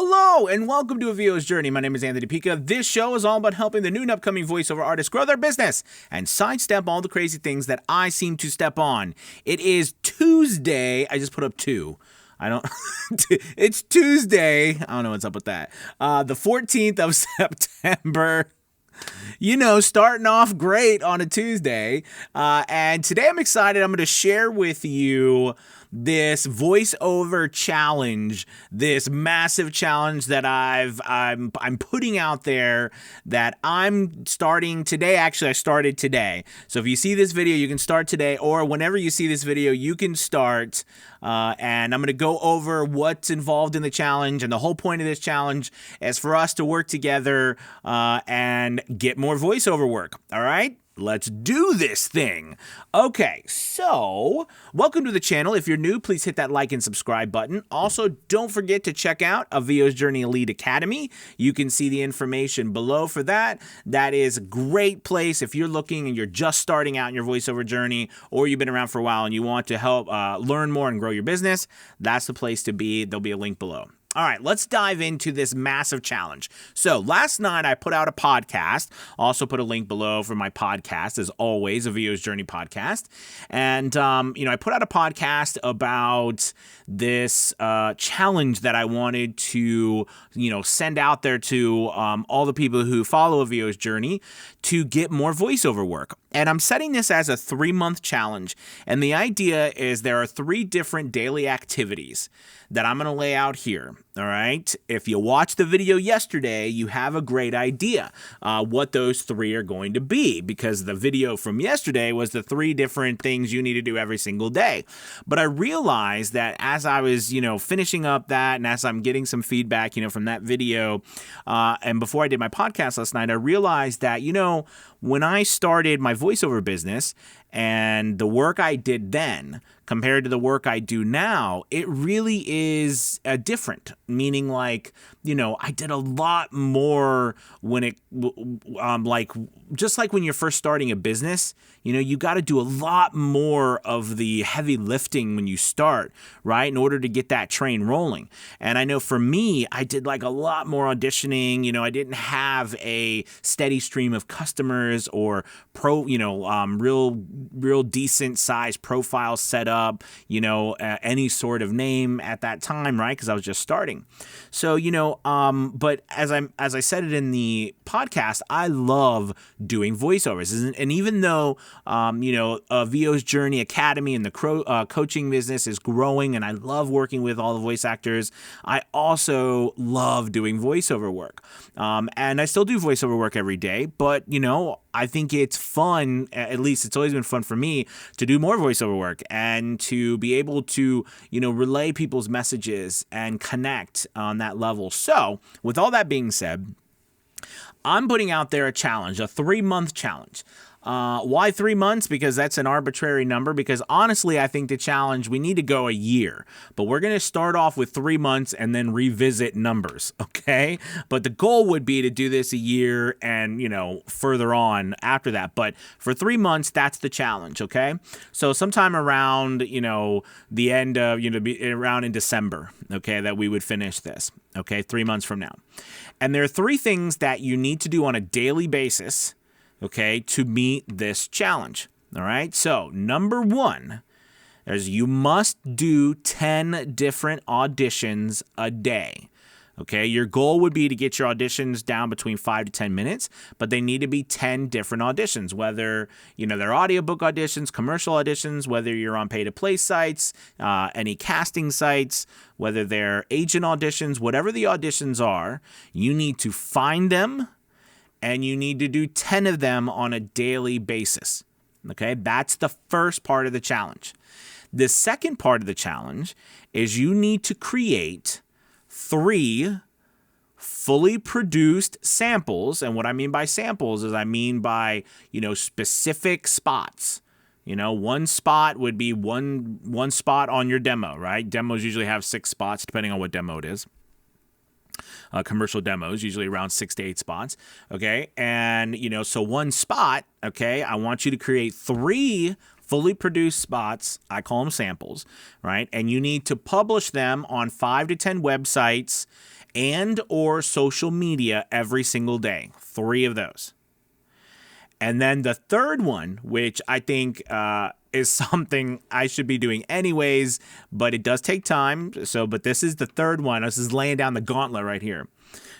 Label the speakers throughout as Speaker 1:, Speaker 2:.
Speaker 1: Hello and welcome to A VO's Journey. My name is Anthony Pica. This show is all about helping the new and upcoming voiceover artists grow their business and sidestep all the crazy things that I seem to step on. It is Tuesday. I just put up two. It's Tuesday. I don't know what's up with that. The 14th of September. You know, starting off great on a Tuesday. And today I'm excited. I'm going to share with you this voiceover challenge, this massive challenge that I'm putting out there that I'm starting today. Actually, I started today. So if you see this video, you can start today, or whenever you see this video, you can start. And I'm going to go over what's involved in the challenge. And the whole point of this challenge is for us to work together and get more voiceover work. All right? Let's do this thing. Okay, so welcome to the channel. If you're new, please hit that like and subscribe button. Also, don't forget to check out A VO's Journey Elite Academy. You can see the information below for that. That is a great place if you're looking and you're just starting out in your voiceover journey, or you've been around for a while and you want to help learn more and grow your business. That's the place to be. There'll be a link below. All right, let's dive into this massive challenge. So last night I put out a podcast, also put a link below for my podcast, as always, A VO's Journey podcast. And, I put out a podcast about this challenge that I wanted to, send out there to all the people who follow A VO's Journey to get more voiceover work. And I'm setting this as a 3-month challenge. And the idea is there are 3 different daily activities that I'm going to lay out here. All right. If you watched the video yesterday, you have a great idea what those 3 are going to be, because the video from yesterday was the 3 different things you need to do every single day. But I realized that as I was, finishing up that, and as I'm getting some feedback, from that video, and before I did my podcast last night, I realized that, when I started my voiceover business and the work I did then compared to the work I do now, it really is different. Meaning, I did a lot more when it, just like when you're first starting a business, you got to do a lot more of the heavy lifting when you start, right? In order to get that train rolling. And I know for me, I did a lot more auditioning. I didn't have a steady stream of customers or real decent size profile set up, any sort of name at that time, right? Because I was just starting. So, but as I said it in the podcast, I love doing voiceovers. And even though, A VO's Journey Academy and the coaching business is growing and I love working with all the voice actors, I also love doing voiceover work. And I still do voiceover work every day, but, I think it's fun, at least it's always been fun for me, to do more voiceover work and to be able to, relay people's messages and connect on that level. So, with all that being said, I'm putting out there a challenge, a 3-month challenge. Why 3 months? Because that's an arbitrary number. Because honestly, I think the challenge, we need to go a year. But we're going to start off with 3 months and then revisit numbers, okay? But the goal would be to do this a year and, further on after that. But for 3 months, that's the challenge, okay? So sometime around, the end of, around in December, okay, that we would finish this, okay, 3 months from now. And there are 3 things that you need to do on a daily basis, okay, to meet this challenge. All right. So number 1 is you must do 10 different auditions a day. Okay. Your goal would be to get your auditions down between 5 to 10 minutes, but they need to be 10 different auditions, whether, they're audiobook auditions, commercial auditions, whether you're on pay-to-play sites, any casting sites, whether they're agent auditions, whatever the auditions are, you need to find them. And you need to do 10 of them on a daily basis. Okay, that's the first part of the challenge. The second part of the challenge is you need to create 3 fully produced samples. And what I mean by samples is I mean by, specific spots. One spot would be one spot on your demo, right? Demos usually have 6 spots, depending on what demo it is. Commercial demos, usually around 6 to 8 spots. Okay. And, so one spot, okay, I want you to create 3 fully produced spots. I call them samples, right? And you need to publish them on 5 to 10 websites and or social media every single day. 3 of those. And then the third one, which I think is something I should be doing anyways, but it does take time. But this is the third one. This is laying down the gauntlet right here.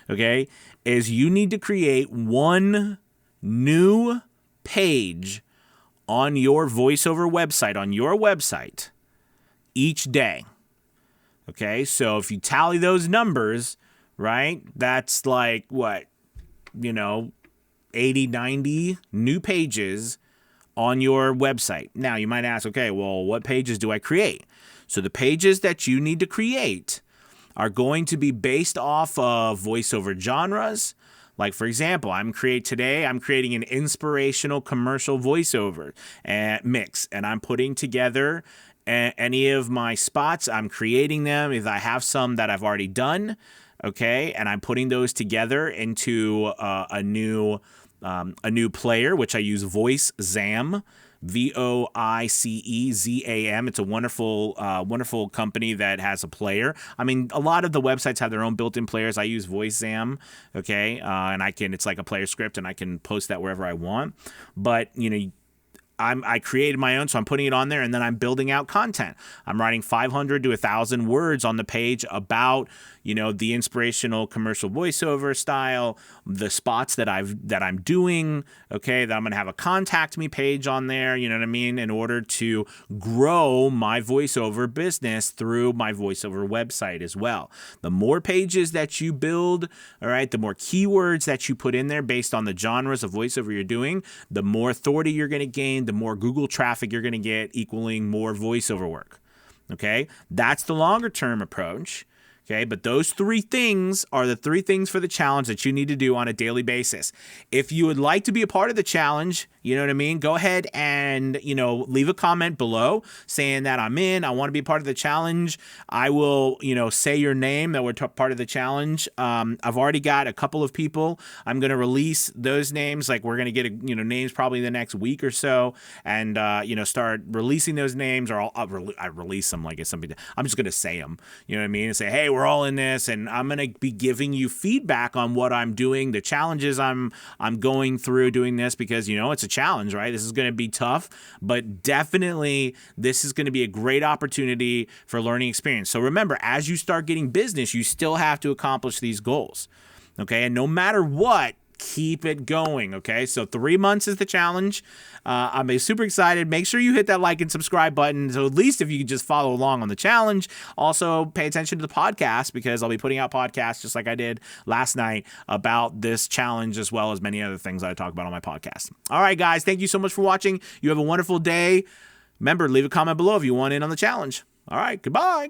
Speaker 1: Okay, is you need to create 1 new page on your voiceover website, each day. Okay, so if you tally those numbers, right, that's like what, 80, 90 new pages on your website. Now, you might ask, okay, well, what pages do I create? So the pages that you need to create are going to be based off of voiceover genres. Like, for example, I'm creating an inspirational commercial voiceover mix, and I'm putting together any of my spots. I'm creating them. If I have some that I've already done, okay, and I'm putting those together into a new player, which I use VoiceZam, VoiceZam. It's a wonderful company that has a player. I mean, a lot of the websites have their own built-in players. I use VoiceZam, okay, and it's like a player script, and I can post that wherever I want. But I created my own, so I'm putting it on there, and then I'm building out content. I'm writing 500 to 1,000 words on the page about, the inspirational commercial voiceover style, the spots that I'm doing, okay, that I'm going to have a contact me page on there, you know what I mean, in order to grow my voiceover business through my voiceover website as well. The more pages that you build, all right, the more keywords that you put in there based on the genres of voiceover you're doing, the more authority you're going to gain, the more Google traffic you're going to get, equaling more voiceover work. Okay, that's the longer term approach. Okay, but those 3 things are the 3 things for the challenge that you need to do on a daily basis. If you would like to be a part of the challenge, you know what I mean, go ahead and, leave a comment below saying that I'm in, I want to be a part of the challenge. I will, say your name that we're part of the challenge. I've already got a couple of people. I'm going to release those names. Like, we're going to get, names probably in the next week or so, and, start releasing those names, or I release them like it's something. I'm just going to say them, you know what I mean, and say, hey, we're all in this, and I'm going to be giving you feedback on what I'm doing, the challenges I'm going through doing this, because, it's a challenge, right? This is going to be tough, but definitely this is going to be a great opportunity for learning experience. So remember, as you start getting business, you still have to accomplish these goals, okay? And no matter what, keep it going, okay? So 3 months is the challenge. I'm super excited. Make sure you hit that like and subscribe button, so at least if you can just follow along on the challenge. Also, pay attention to the podcast, because I'll be putting out podcasts just like I did last night about this challenge, as well as many other things that I talk about on my podcast. All right, guys, thank you so much for watching. You have a wonderful day. Remember, leave a comment below if you want in on the challenge. All right, goodbye.